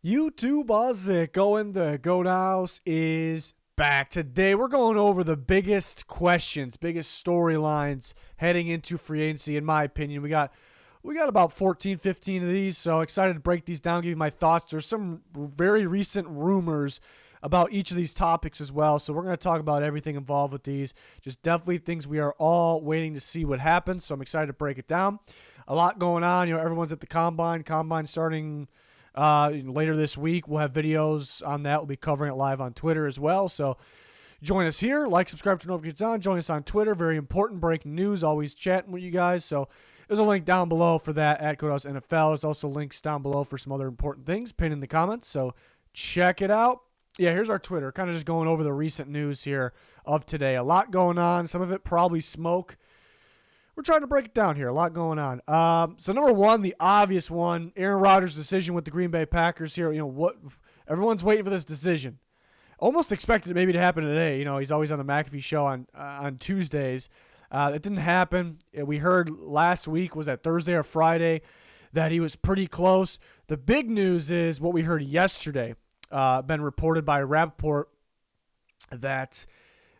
YouTube, how's it going? The Goat House is back. Today we're going over the biggest questions, biggest storylines heading into free agency, in my opinion. We got about 14, 15 of these, so excited to break these down, give you my thoughts. There's some very recent rumors about each of these topics as well, so we're going to talk about everything involved with these. Just definitely things we are all waiting to see what happens, so I'm excited to break it down. A lot going on. Everyone's at the Combine starting later this week. We'll have videos on that. We'll be covering it live on Twitter as well. So join us here. Like, subscribe, turn notifications on. Join us on Twitter. Very important breaking news. Always chatting with you guys. So there's a link down below for that at Goat House NFL. There's also links down below for some other important things pinned in the comments. So check it out. Yeah, here's our Twitter. Kind of just going over the recent news here of today. A lot going on. Some of it probably smoke. We're trying to break it down here. A lot going on. So number one, the obvious one, Aaron Rodgers' decision with the Green Bay Packers here. What everyone's waiting for this decision. Almost expected it maybe to happen today. He's always on the McAfee show on Tuesdays. It didn't happen. We heard last week, was that Thursday or Friday, that he was pretty close. The big news is what we heard yesterday, been reported by Rappaport, that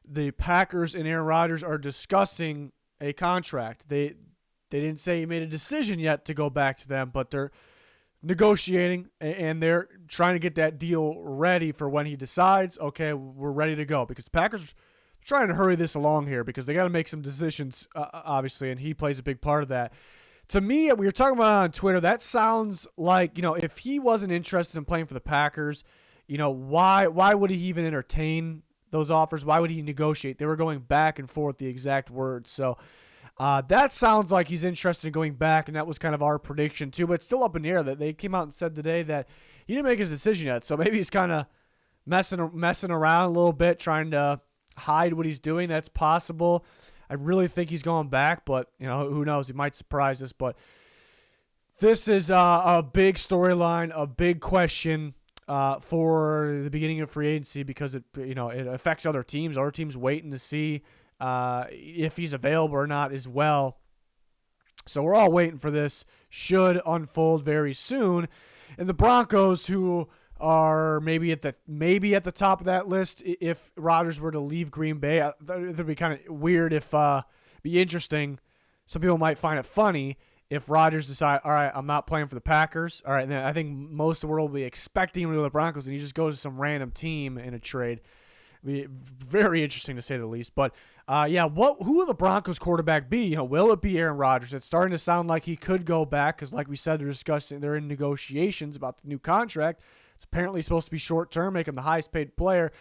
the Packers and Aaron Rodgers are discussing a contract. They didn't say he made a decision yet to go back to them, but they're negotiating and they're trying to get that deal ready for when he decides, okay, we're ready to go. Because Packers are trying to hurry this along here because they got to make some decisions, obviously, and he plays a big part of that. To me, we were talking about it on Twitter, that sounds like, if he wasn't interested in playing for the Packers, why would he even entertain those offers? Why would he negotiate? They were going back and forth, the exact words. So that sounds like he's interested in going back, and that was kind of our prediction too. But it's still up in the air. That they came out and said today that he didn't make his decision yet. So maybe he's kind of messing around a little bit, trying to hide what he's doing. That's possible. I really think he's going back, but who knows? He might surprise us. But this is a big storyline, a big question for the beginning of free agency because it affects other teams. Other teams waiting to see if he's available or not as well. So we're all waiting for this. Should unfold very soon. And the Broncos, who are maybe at the top of that list, if Rodgers were to leave Green Bay, it'd be kind of weird. Be interesting. Some people might find it funny if Rodgers decide, all right, I'm not playing for the Packers. All right, and then I think most of the world will be expecting him to go to the Broncos, and he just goes to some random team in a trade. Be very interesting to say the least. But who will the Broncos quarterback be? Will it be Aaron Rodgers? It's starting to sound like he could go back because, like we said, they're in negotiations about the new contract. It's apparently supposed to be short term, make him the highest paid player.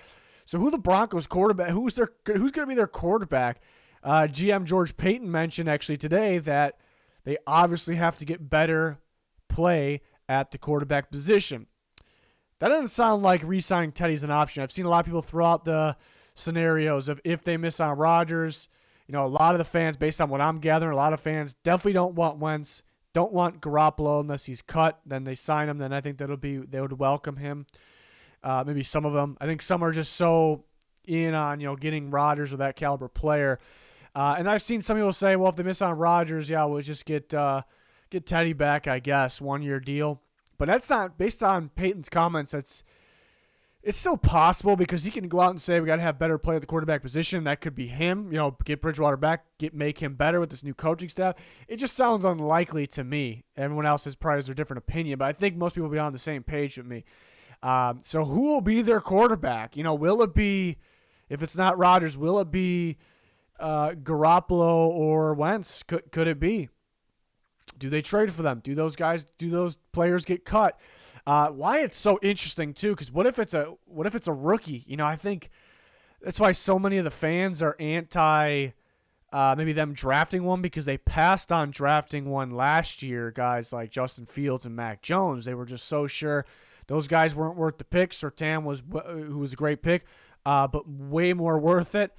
So who the Broncos quarterback? Who's going to be their quarterback? GM George Payton mentioned actually today that they obviously have to get better play at the quarterback position. That doesn't sound like re-signing Teddy's an option. I've seen a lot of people throw out the scenarios of if they miss on Rodgers. A lot of the fans, based on what I'm gathering, a lot of fans definitely don't want Wentz, don't want Garoppolo unless he's cut. Then they sign him. Then I think they would welcome him. Maybe some of them. I think some are just so in on getting Rodgers or that caliber player. And I've seen some people say, well, if they miss on Rodgers, we'll just get Teddy back, I guess, 1-year deal. But that's not, based on Peyton's comments, it's still possible because he can go out and say we got to have better play at the quarterback position. That could be him, get Bridgewater back, make him better with this new coaching staff. It just sounds unlikely to me. Everyone else has probably their different opinion, but I think most people will be on the same page with me. So who will be their quarterback? Will it be, if it's not Rodgers, will it be Garoppolo or Wentz? Could it be? Do they trade for them? Do those players get cut? Why it's so interesting too? Because what if it's a rookie? I think that's why so many of the fans are anti maybe them drafting one because they passed on drafting one last year. Guys like Justin Fields and Mac Jones, they were just so sure those guys weren't worth the pick. Surtain who was a great pick, but way more worth it.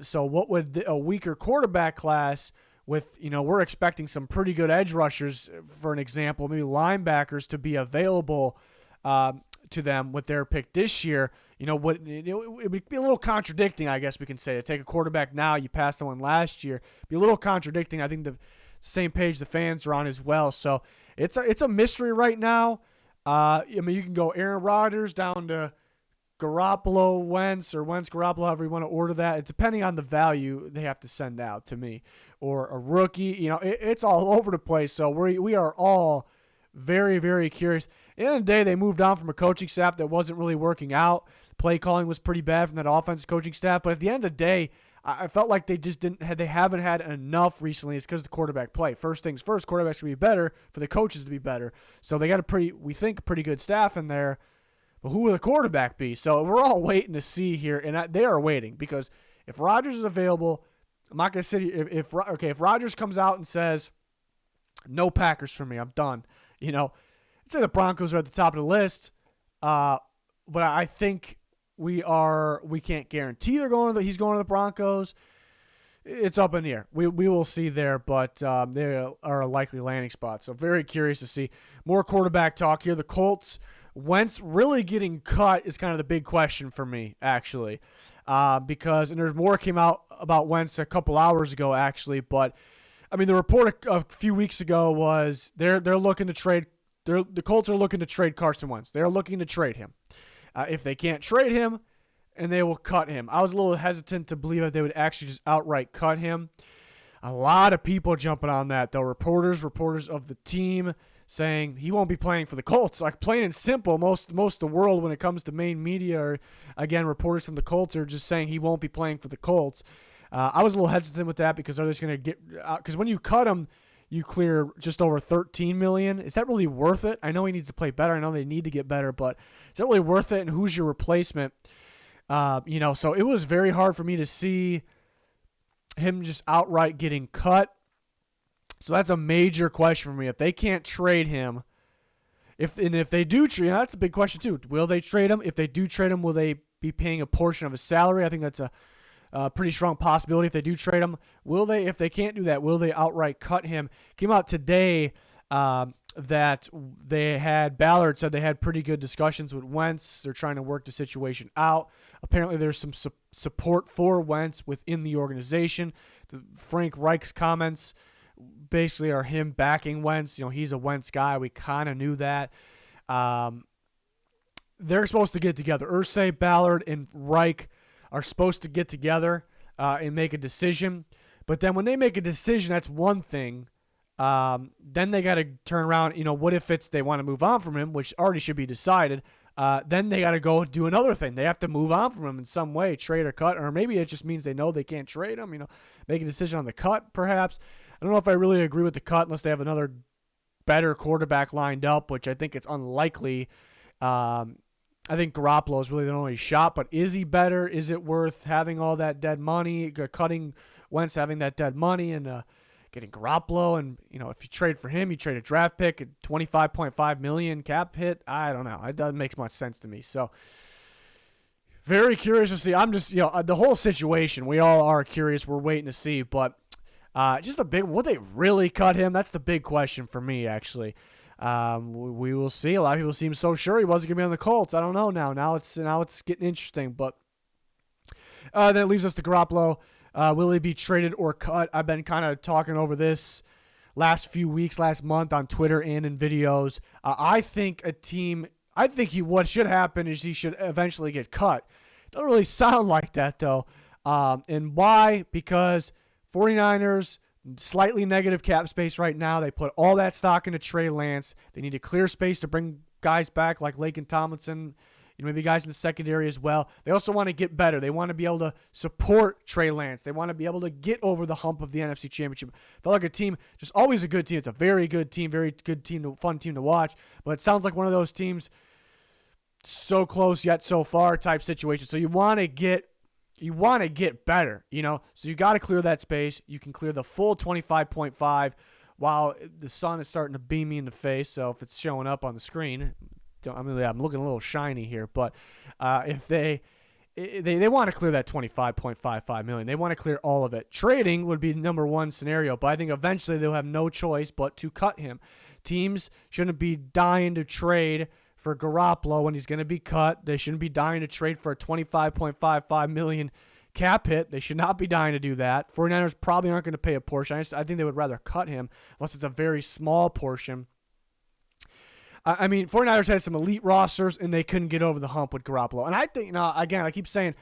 So what would a weaker quarterback class? With, we're expecting some pretty good edge rushers, for an example, maybe linebackers to be available to them with their pick this year. It would be a little contradicting, I guess we can say, to take a quarterback now, you passed on one last year. Be a little contradicting. I think the same page the fans are on as well. So it's a mystery right now. I mean, you can go Aaron Rodgers down to Garoppolo, Wentz, or Wentz, Garoppolo, however you want to order that. It's depending on the value they have to send out to me. Or a rookie. You know, it's all over the place. So we are all very, very curious. At the end of the day, they moved on from a coaching staff that wasn't really working out. Play calling was pretty bad from that offensive coaching staff. But at the end of the day, I felt like they just they haven't had enough recently. It's because of the quarterback play. First things first, quarterbacks to be better for the coaches to be better. So they got we think, pretty good staff in there. But who will the quarterback be? So we're all waiting to see here, and they are waiting because if Rodgers is available, I'm not going to sit here. If Rodgers comes out and says, no Packers for me, I'm done. You know, I'd say the Broncos are at the top of the list, but I think we can't guarantee he's going to the Broncos. It's up in the air. We will see there, but they are a likely landing spot. So very curious to see more quarterback talk here. The Colts. Wentz really getting cut is kind of the big question for me, actually, because there's more came out about Wentz a couple hours ago, actually. But I mean, the report a few weeks ago was they're looking to trade. The Colts are looking to trade Carson Wentz. They're looking to trade him. If they can't trade him, and they will cut him. I was a little hesitant to believe that they would actually just outright cut him. A lot of people jumping on that, though. Reporters of the team saying he won't be playing for the Colts. Like, plain and simple, most of the world when it comes to main media, or again, reporters from the Colts are just saying he won't be playing for the Colts. I was a little hesitant with that because they're just going to get because when you cut him, you clear just over $13 million. Is that really worth it? I know he needs to play better. I know they need to get better, but is that really worth it? And who's your replacement? So it was very hard for me to see him just outright getting cut. So that's a major question for me. If they can't trade him, if they do trade, that's a big question too. Will they trade him? If they do trade him, will they be paying a portion of his salary? I think that's a pretty strong possibility if they do trade him. Will they? If they can't do that, will they outright cut him? Came out today that Ballard said they had pretty good discussions with Wentz. They're trying to work the situation out. Apparently, there's some support for Wentz within the organization. Frank Reich's comments basically are him backing Wentz. You know, he's a Wentz guy. We kind of knew that. They're supposed to get together. Irsay, Ballard, and Reich are supposed to get together and make a decision. But then when they make a decision, that's one thing. Then they got to turn around. You know, what if they want to move on from him, which already should be decided. Then they got to go do another thing. They have to move on from him in some way, trade or cut, or maybe it just means they know they can't trade him. You know, make a decision on the cut, perhaps. I don't know if I really agree with the cut unless they have another better quarterback lined up, which I think it's unlikely. I think Garoppolo is really the only shot, but is he better? Is it worth having all that dead money, cutting Wentz, having that dead money, and getting Garoppolo? And, you know, if you trade for him, you trade a draft pick at $25.5 million cap hit. I don't know. It doesn't make much sense to me. So, very curious to see. I'm just, the whole situation, we all are curious. We're waiting to see, but just a big, would they really cut him? That's the big question for me, actually. We will see. A lot of people seem so sure he wasn't going to be on the Colts. I don't know now. Now it's getting interesting. But that leaves us to Garoppolo. Will he be traded or cut? I've been kind of talking over this last month on Twitter and in videos. I think what should happen is he should eventually get cut. Don't really sound like that, though. And why? Because 49ers, slightly negative cap space right now. They put all that stock into Trey Lance. They need to clear space to bring guys back like Laken Tomlinson, maybe guys in the secondary as well. They also want to get better. They want to be able to support Trey Lance. They want to be able to get over the hump of the NFC Championship. Felt like a team, just always a good team. It's a very good team, fun team to watch. But it sounds like one of those teams so close yet so far type situation. So you want to get better, So you got to clear that space. You can clear the full 25.5 while the sun is starting to beam me in the face. So if it's showing up on the screen, I'm looking a little shiny here. But if they want to clear that 25.55 million, they want to clear all of it. Trading would be the number one scenario, but I think eventually they'll have no choice but to cut him. Teams shouldn't be dying to trade for Garoppolo when he's going to be cut. They shouldn't be dying to trade for a $25.55 million cap hit. They should not be dying to do that. 49ers probably aren't going to pay a portion. I think they would rather cut him unless it's a very small portion. I mean, 49ers had some elite rosters, and they couldn't get over the hump with Garoppolo. And I think, again, I keep saying,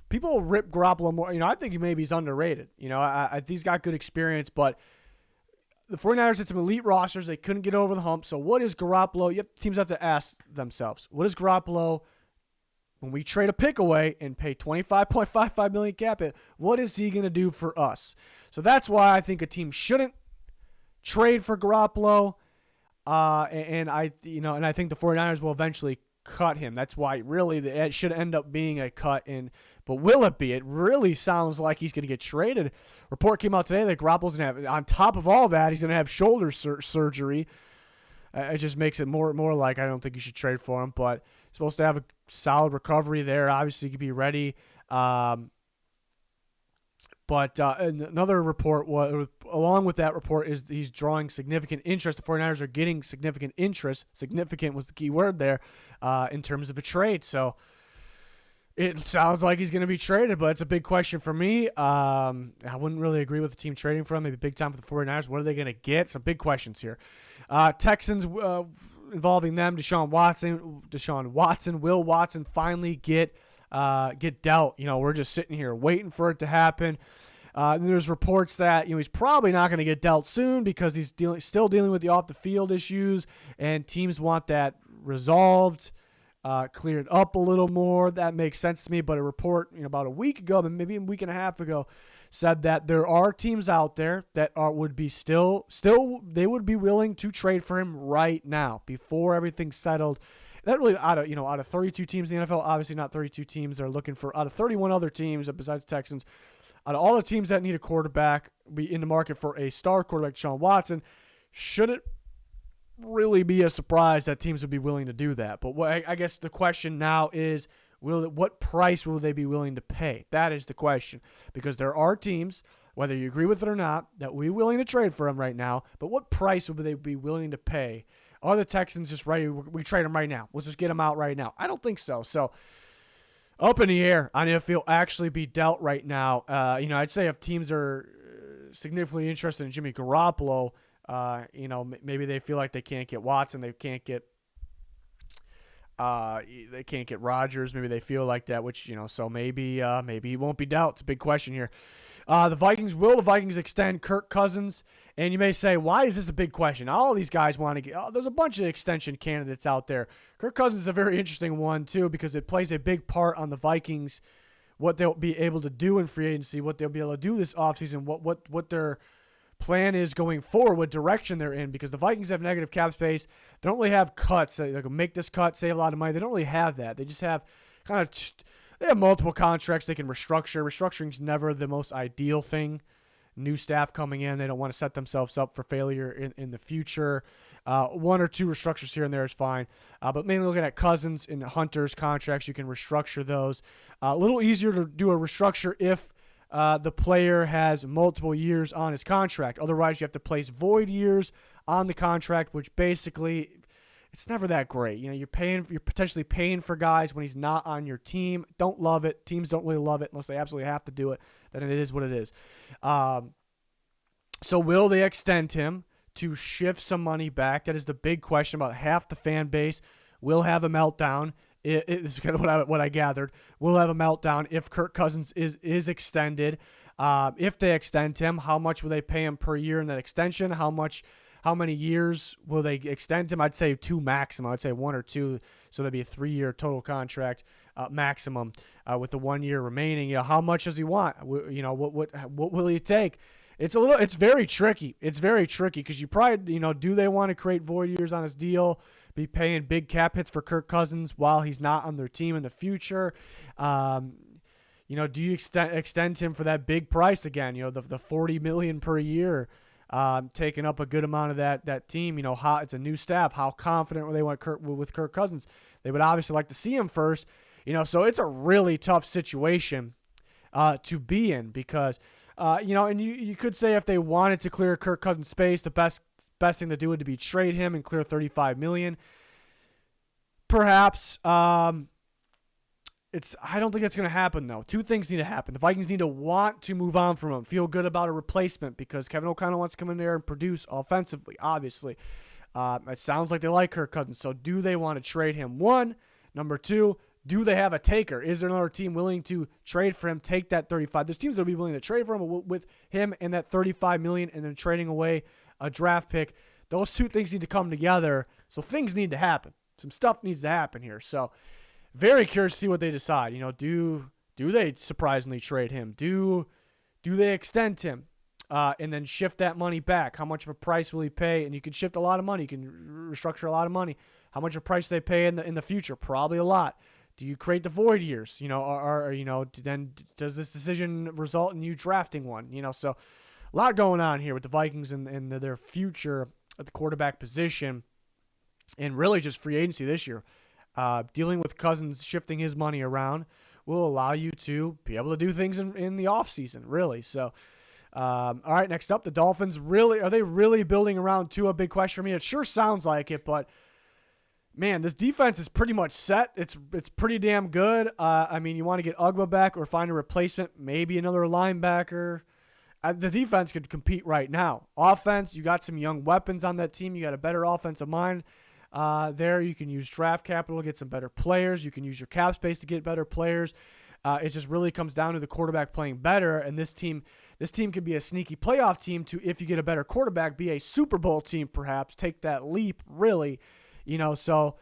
people rip Garoppolo more. I think maybe he's underrated. I think he's got good experience, but the 49ers had some elite rosters. They couldn't get over the hump. So what is Garoppolo? Teams have to ask themselves, what is Garoppolo when we trade a pick away and pay $25.55 million cap hit? What is he going to do for us? So that's why I think a team shouldn't trade for Garoppolo. And I think the 49ers will eventually cut him. That's why really it should end up being a cut. But will it be? It really sounds like he's going to get traded. Report came out today that Garoppolo's going to have, on top of all that, he's going to have shoulder surgery. It just makes it more like I don't think you should trade for him. But he's supposed to have a solid recovery there. Obviously, he could be ready. But another report, along with that report, is he's drawing significant interest. The 49ers are getting significant interest. Significant was the key word there in terms of a trade. So it sounds like he's going to be traded, but it's a big question for me. I wouldn't really agree with the team trading for him. Maybe big time for the 49ers. What are they going to get? Some big questions here. Texans involving them, Deshaun Watson. Will Watson finally get dealt? We're just sitting here waiting for it to happen. There's reports that he's probably not going to get dealt soon because he's still dealing with the off the field issues, and teams want that resolved, cleared up a little more. That makes sense to me. But a report about a week ago, maybe a week and a half ago, said that there are teams out there that would be still they would be willing to trade for him right now before everything's settled. That really out of 32 teams in the NFL, obviously not 32 teams are looking for, out of 31 other teams besides Texans, out of all the teams that need a quarterback, be in the market for a star quarterback, Deshaun Watson, should it really be a surprise that teams would be willing to do that? But I guess the question now is, what price will they be willing to pay? That is the question, because there are teams, whether you agree with it or not, that we're willing to trade for him right now. But what price would they be willing to pay? Are the Texans just ready? We trade him right now. Let's just get him out right now. I don't think so. So up in the air on if he'll actually be dealt right now. I'd say if teams are significantly interested in Jimmy Garoppolo, maybe they feel like they can't get Watson, they can't get RODGERS. Maybe they feel like that, which so maybe he won't be dealt. It's a big question here. The Vikings extend Kirk Cousins? And you may say, why is this a big question? All these guys want to get. There's a bunch of extension candidates out there. Kirk Cousins is a very interesting one too, because it plays a big part on the Vikings, what they'll be able to do in free agency, what they'll be able to do this offseason, what their plan is going forward, what direction they're in, because the Vikings have negative cap space. They don't really have cuts. They can make this cut, save a lot of money. They don't really have that. They just have they have multiple contracts they can restructure. Restructuring is never the most ideal thing. New staff coming in, they don't want to set themselves up for failure in the future. One or two restructures here and there is fine. But mainly looking at Cousins and Hunter's contracts, you can restructure those. A little easier to do a restructure if the player has multiple years on his contract. Otherwise, you have to place void years on the contract, which basically it's never that great. You're potentially paying for guys when he's not on your team. Don't love it. Teams don't really love it unless they absolutely have to do it. Then it is what it is. So will they extend him to shift some money back? That is the big question. About half the fan base will have a meltdown. It is kind of what I gathered. We'll have a meltdown if Kirk Cousins is extended. If they extend him, how much will they pay him per year in that extension? How many years will they extend him? I'd say 2 maximum. I'd say 1 or 2. So that'd be a 3-year total contract maximum with the 1 year remaining. How much does he want? What will he take? It's very tricky. It's very tricky because you probably, do they want to create void years on his deal, be paying big cap hits for Kirk Cousins while he's not on their team in the future? Do you extend him for that big price again? The $40 million per year, taking up a good amount of that team. How it's a new staff. How confident were they with Kirk Cousins? They would obviously like to see him first. So it's a really tough situation to be in because. And you could say if they wanted to clear Kirk Cousins' space, the best thing to do would be trade him and clear $35 million. Perhaps. I don't think that's going to happen, though. 2 things need to happen. The Vikings need to want to move on from him, feel good about a replacement because Kevin O'Connell wants to come in there and produce offensively, obviously. It sounds like they like Kirk Cousins. So do they want to trade him? One. Number two, do they have a taker? Is there another team willing to trade for him, take that 35? There's teams that will be willing to trade for him with him and that $35 million and then trading away a draft pick. Those two things need to come together. So things need to happen. Some stuff needs to happen here. So very curious to see what they decide. Do they surprisingly trade him? Do they extend him and then shift that money back? How much of a price will he pay? And you can shift a lot of money. You can restructure a lot of money. How much of a price they pay in the future? Probably a lot. Do you create the void years? Then does this decision result in you drafting one? So a lot going on here with the Vikings and their future at the quarterback position, and really just free agency this year. Dealing with Cousins, shifting his money around will allow you to be able to do things in the offseason, really. So, all right, next up, the Dolphins. Are they really building around Tua? Big question for me. It sure sounds like it, but man, this defense is pretty much set. It's pretty damn good. You want to get Ugba back or find a replacement, maybe another linebacker. The defense could compete right now. Offense, you got some young weapons on that team. You got a better offensive mind there. You can use draft capital to get some better players. You can use your cap space to get better players. It just really comes down to the quarterback playing better. And this team could be a sneaky playoff team to, if you get a better quarterback, be a Super Bowl team perhaps. Take that leap, really. So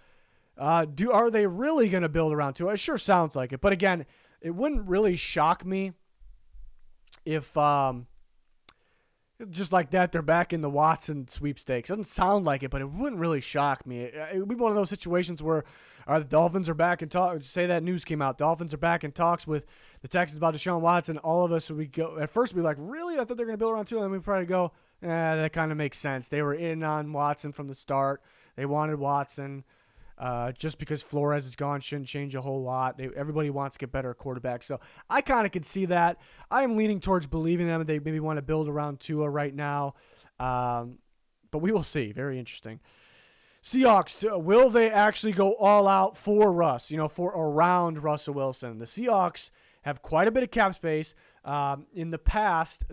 are they really going to build around Tua? It sure sounds like it. But again, it wouldn't really shock me if just like that they're back in the Watson sweepstakes. It doesn't sound like it, but it wouldn't really shock me. It would be one of those situations where the Dolphins are back in talk. Say that news came out. Dolphins are back in talks with the Texans about Deshaun Watson. All of us would go at first. We'd be like, really? I thought they're going to build around Tua. And then we'd probably go, that kind of makes sense. They were in on Watson from the start. They wanted Watson. Just because Flores is gone shouldn't change a whole lot. Everybody wants to get better at quarterback. So I kind of could see that. I am leaning towards believing them. They maybe want to build around Tua right now. But we will see. Very interesting. Seahawks, will they actually go all out for Russ, for around Russell Wilson? The Seahawks have quite a bit of cap space. In the past,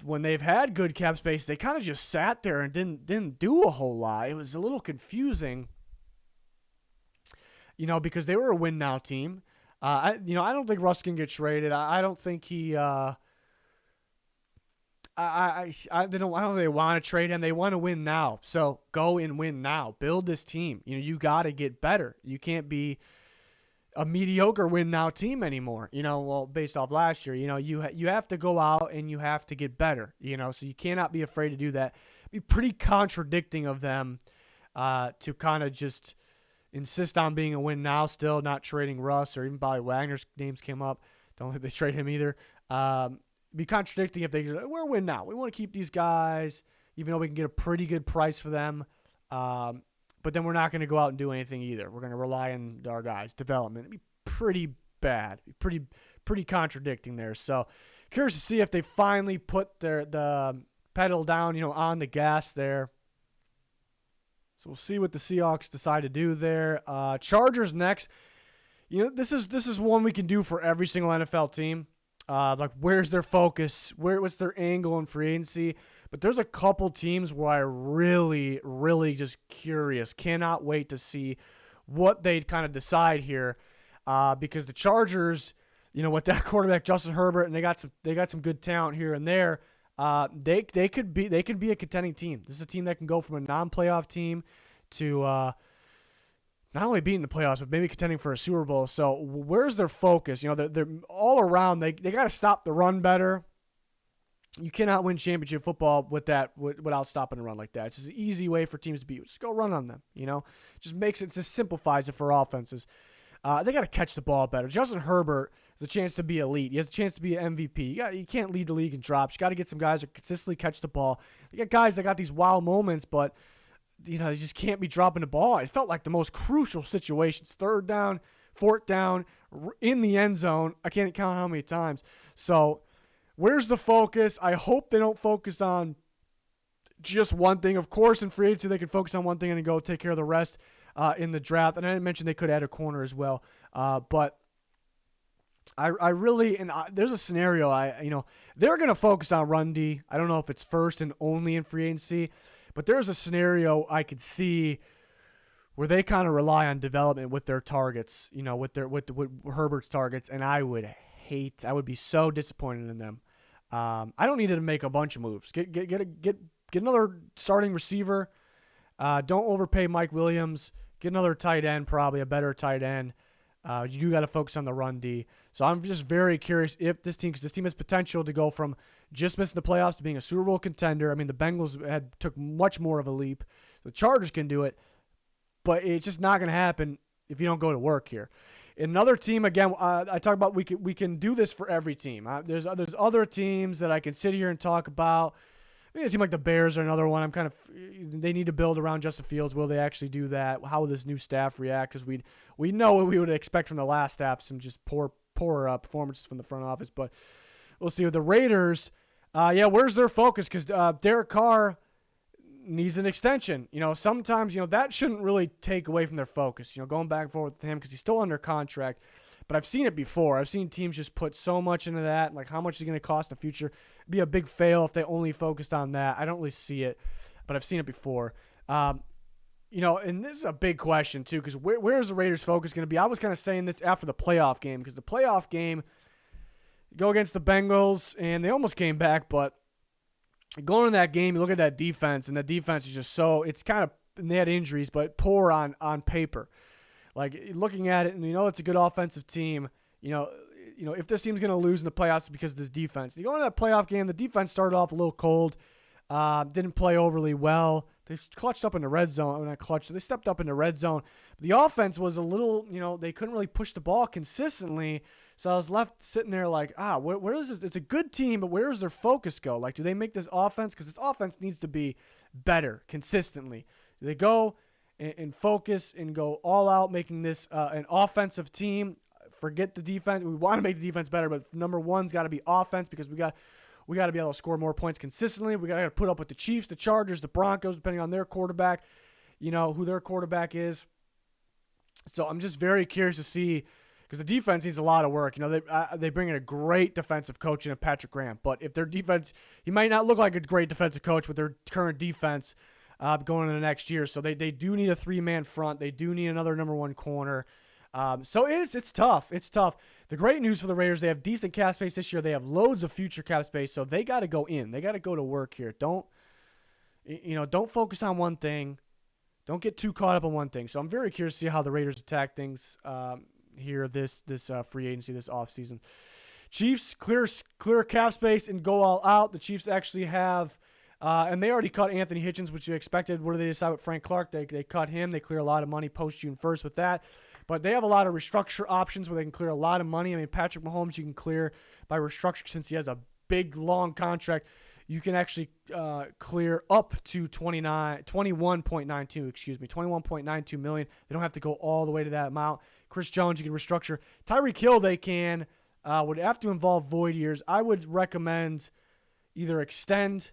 when they've had good cap space, they kind of just sat there and didn't do a whole lot. It was a little confusing, because they were a win now team. I don't think Russ can get traded. I don't think he. I don't think they want to trade him. They want to win now. So go and win now. Build this team. You got to get better. You can't be a mediocre win now team anymore, based off last year. You have to go out and you have to get better, so you cannot be afraid to do that. It'd be pretty contradicting of them to kind of just insist on being a win now, still not trading Russ, or even Bobby Wagner's names came up. Don't think they trade him either. Be contradicting if we're a win now. We want to keep these guys, even though we can get a pretty good price for them. But then we're not going to go out and do anything either. We're going to rely on our guys' development. It'd be pretty bad, pretty contradicting there. So curious to see if they finally put the pedal down, on the gas there. So we'll see what the Seahawks decide to do there. Chargers next. This is one we can do for every single NFL team. Like, where's their focus? What's their angle in free agency? But there's a couple teams where I really, really just curious. Cannot wait to see what they'd kind of decide here. Because the Chargers, with that quarterback Justin Herbert, and they got some good talent here and there. They could be a contending team. This is a team that can go from a non-playoff team to not only beating the playoffs, but maybe contending for a Super Bowl. So where's their focus? They're all around. They got to stop the run better. You cannot win championship football without stopping a run like that. It's just an easy way for teams to beat. Just go run on them. Just simplifies it for offenses. They got to catch the ball better. Justin Herbert has a chance to be elite. He has a chance to be an MVP. You can't lead the league in drops. You got to get some guys that consistently catch the ball. You got guys that got these wild moments, but they just can't be dropping the ball. It felt like the most crucial situations. 3rd down, 4th down, in the end zone. I can't count how many times. So where's the focus? I hope they don't focus on just one thing. Of course, in free agency, they can focus on one thing and then go take care of the rest in the draft. And I didn't mention they could add a corner as well. But I really, there's a scenario, they're going to focus on run D. I don't know if it's first and only in free agency, But there's a scenario I could see where they kind of rely on development with their targets, with Herbert's targets, and I would be so disappointed in them. I don't need to make a bunch of moves. Get another starting receiver. Don't overpay Mike Williams. Get another tight end, probably a better tight end. You do got to focus on the run D. So I'm just very curious if this team, because this team has potential to go from just missing the playoffs to being a Super Bowl contender. I mean, the Bengals took much more of a leap. The Chargers can do it, but it's just not going to happen if you don't go to work here. Another team, again, I talk about we can do this for every team. There's other teams that I can sit here and talk about. I mean, a team like the Bears are another one. They need to build around Justin Fields. Will they actually do that? How will this new staff react? Because we know what we would expect from the last staff, some just poor performances from the front office. But we'll see. With the Raiders, where's their focus? Because Derek Carr needs an extension. Sometimes, that shouldn't really take away from their focus, going back and forth with him because he's still under contract. But I've seen it before. I've seen teams just put so much into that, like how much is it going to cost in the future. It'd be a big fail if they only focused on that. I don't really see it, but I've seen it before. And this is a big question too, because where's the Raiders' focus going to be? I was kind of saying this after the playoff game, because the playoff game, go against the Bengals, and they almost came back, but going in that game, you look at that defense, and the defense is just and they had injuries, but poor on paper. Like, looking at it, and it's a good offensive team, if this team's going to lose in the playoffs, it's because of this defense. You go into that playoff game, the defense started off a little cold, didn't play overly well. They clutched up in the red zone. They stepped up in the red zone. But the offense was a little, they couldn't really push the ball consistently. So I was left sitting there like, where is this? It's a good team, but where does their focus go? Like, do they make this offense? Because this offense needs to be better consistently. Do they go and focus and go all out, making this an offensive team? Forget the defense. We want to make the defense better, but number one's got to be offense, because we got to be able to score more points consistently. We got to put up with the Chiefs, the Chargers, the Broncos, depending on their quarterback, who their quarterback is. So I'm just very curious to see, because the defense needs a lot of work. They bring in a great defensive coach in Patrick Graham, but if their defense, he might not look like a great defensive coach with their current defense going into the next year. So they do need a three-man front. They do need another number one corner. So it's tough. It's tough. The great news for the Raiders, they have decent cap space this year. They have loads of future cap space, so they got to go in. They got to go to work here. Don't focus on one thing. Don't get too caught up on one thing. So I'm very curious to see how the Raiders attack things here this free agency, this offseason. Chiefs clear cap space and go all out. The Chiefs actually have and they already cut Anthony Hitchens, which you expected. What do they decide with Frank Clark? They cut him. They clear a lot of money post-June 1st with that. But they have a lot of restructure options where they can clear a lot of money. I mean, Patrick Mahomes, you can clear by restructure since he has a big, long contract. You can actually clear up to $21.92 million. They don't have to go all the way to that amount. Chris Jones, you can restructure. Tyreek Hill, they can. Would have to involve void years. I would recommend either extend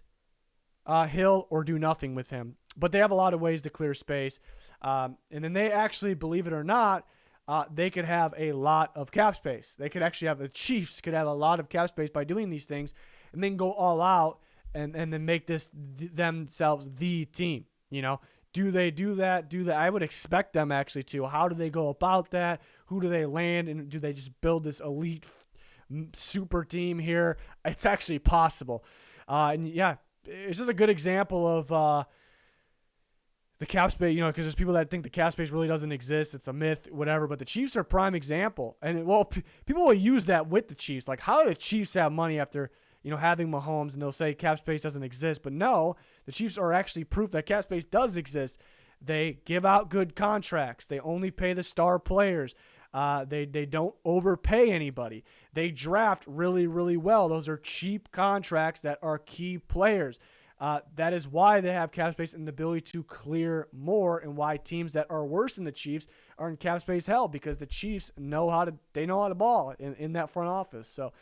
Hill or do nothing with him. But they have a lot of ways to clear space. And then they actually, believe it or not, they could have a lot of cap space. They could actually have, the Chiefs could have a lot of cap space by doing these things, and then go all out and then make themselves the team. Do they do that? I would expect them actually to. How do they go about that? Who do they land? And do they just build this elite super team here? It's actually possible. And yeah, it's just a good example of the cap space, because there's people that think the cap space really doesn't exist. It's a myth, whatever. But the Chiefs are a prime example. And, people will use that with the Chiefs. Like, how do the Chiefs have money after, having Mahomes? And they'll say cap space doesn't exist. But no, the Chiefs are actually proof that cap space does exist. They give out good contracts. They only pay the star players. They don't overpay anybody. They draft really, really well. Those are cheap contracts that are key players. That is why they have cap space and the ability to clear more, and why teams that are worse than the Chiefs are in cap space hell, because the Chiefs know how to ball in that front office. So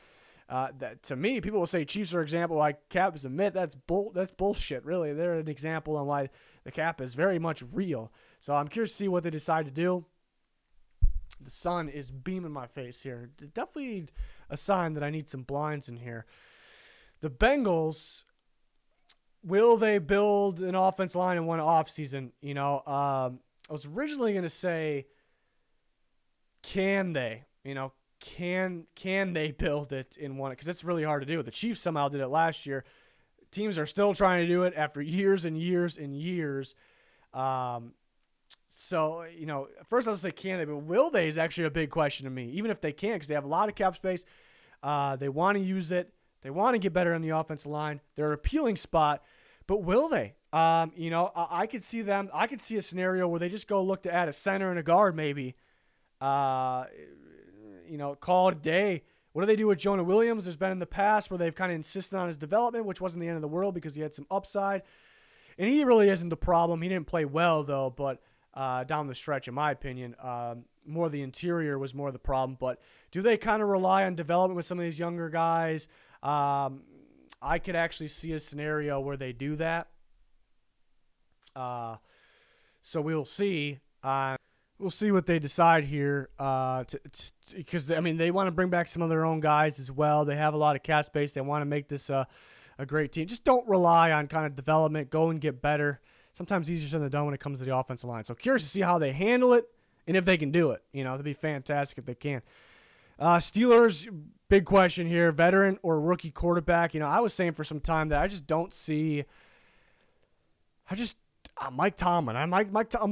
that, to me, people will say Chiefs are an example why cap is a myth. That's bullshit, really. They're an example on why the cap is very much real. So I'm curious to see what they decide to do. The sun is beaming my face here. Definitely a sign that I need some blinds in here. The Bengals, will they build an offense line in one offseason? I was originally going to say, can they? Can they build it in one? Because it's really hard to do. The Chiefs somehow did it last year. Teams are still trying to do it after years and years and years. So, first I'll say can they, but will they is actually a big question to me. Even if they can, because they have a lot of cap space. They want to use it. They want to get better on the offensive line. They're an appealing spot, but will they? I could see them. I could see a scenario where they just go look to add a center and a guard maybe. Call it a day. What do they do with Jonah Williams? There's been in the past where they've kind of insisted on his development, which wasn't the end of the world because he had some upside. And he really isn't the problem. He didn't play well, though, but down the stretch, in my opinion, more the interior was more the problem. But do they kind of rely on development with some of these younger guys? I could actually see a scenario where they do that. So we'll see. We'll see what they decide here. Because they want to bring back some of their own guys as well. They have a lot of cap space. They want to make this a great team. Just don't rely on kind of development. Go and get better. Sometimes easier said than done when it comes to the offensive line. So curious to see how they handle it and if they can do it. That'd be fantastic if they can. Steelers, big question here. Veteran or rookie quarterback? I was saying for some time that I just don't see. Mike Tomlin. I'm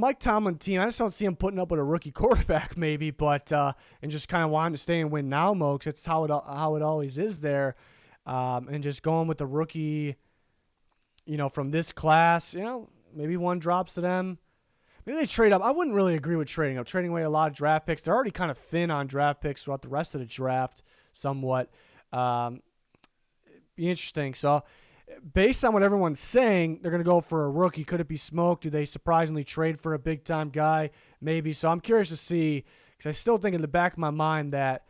Mike Tomlin team. I just don't see him putting up with a rookie quarterback maybe, but and just kind of wanting to stay and win now mode because that's how it always is there. And just going with the rookie, from this class, maybe one drops to them. Maybe they trade up. I wouldn't really agree with trading up. Trading away a lot of draft picks. They're already kind of thin on draft picks throughout the rest of the draft somewhat. Be interesting. So based on what everyone's saying, they're going to go for a rookie. Could it be smoke? Do they surprisingly trade for a big-time guy? Maybe. So I'm curious to see because I still think in the back of my mind that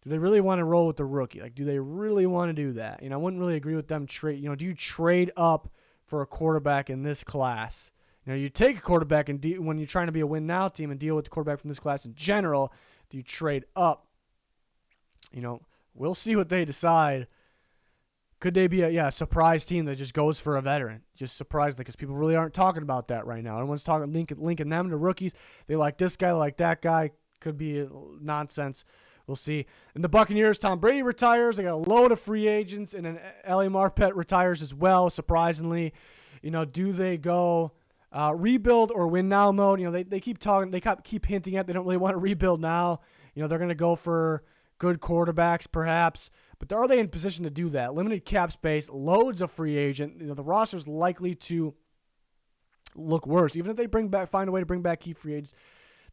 do they really want to roll with the rookie? Like, do they really want to do that? I wouldn't really agree with them trade. Do you trade up for a quarterback in this class? You take a quarterback and when you're trying to be a win now team and deal with the quarterback from this class in general, do you trade up? We'll see what they decide. Could they be a surprise team that just goes for a veteran? Just surprisingly, because people really aren't talking about that right now. Everyone's talking linking them to rookies. They like this guy, they like that guy. Could be nonsense. We'll see. And the Buccaneers, Tom Brady retires. They got a load of free agents, and then Eli Marpet retires as well, surprisingly. Do they go rebuild or win now mode? They keep talking. They keep hinting at they don't really want to rebuild now. They're going to go for good quarterbacks perhaps. But are they in position to do that? Limited cap space, loads of free agent. The roster's likely to look worse. Even if they find a way to bring back key free agents,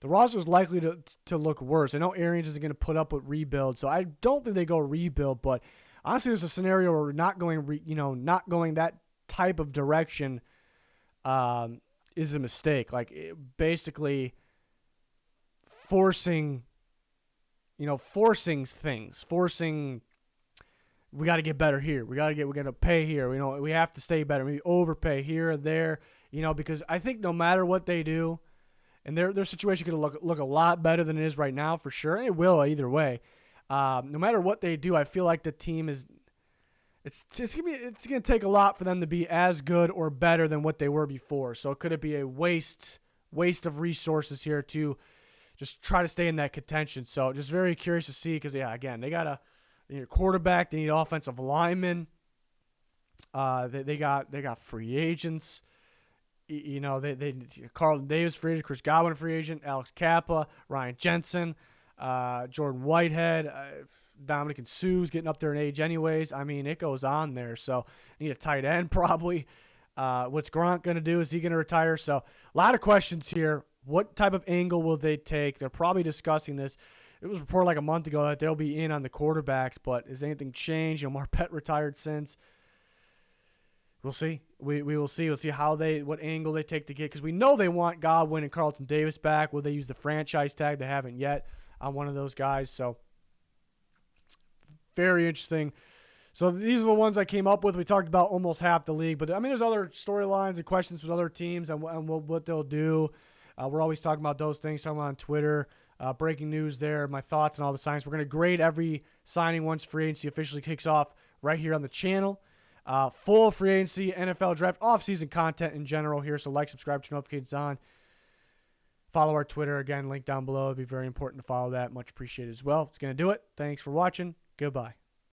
the roster's likely to look worse. I know Arians isn't going to put up with rebuild, so I don't think they go rebuild. But honestly, there's a scenario where we're not going that type of direction is a mistake. Like basically forcing things. We got to get better here. We're going to pay here. We have to stay better. Maybe overpay here or there, because I think no matter what they do, and their situation could look a lot better than it is right now for sure. And it will either way. No matter what they do, I feel like the team is it's going to take a lot for them to be as good or better than what they were before. So could it be a waste of resources here to just try to stay in that contention? So just very curious to see because again, they need a quarterback. They need offensive linemen. They got free agents. They Carlton Davis free agent, Chris Godwin free agent, Alex Kappa, Ryan Jensen, Jordan Whitehead, Dominican Sue's getting up there in age anyways. It goes on there. So need a tight end probably. What's Gronk going to do? Is he going to retire? So a lot of questions here. What type of angle will they take? They're probably discussing this. It was reported like a month ago that they'll be in on the quarterbacks, but has anything changed? Marpet retired since. We'll see. We will see. We'll see what angle they take to get, because we know they want Godwin and Carlton Davis back. Will they use the franchise tag? They haven't yet on one of those guys. So very interesting. So these are the ones I came up with. We talked about almost half the league, but there's other storylines and questions with other teams and what they'll do. We're always talking about those things. Talking on Twitter. Breaking news there, my thoughts and all the signings. We're going to grade every signing once free agency officially kicks off right here on the channel. full free agency, NFL draft, off-season content in general here. So like, subscribe, turn notifications on. Follow our Twitter, again, link down below. It'd be very important to follow that. Much appreciated as well. It's going to do it. Thanks for watching. Goodbye.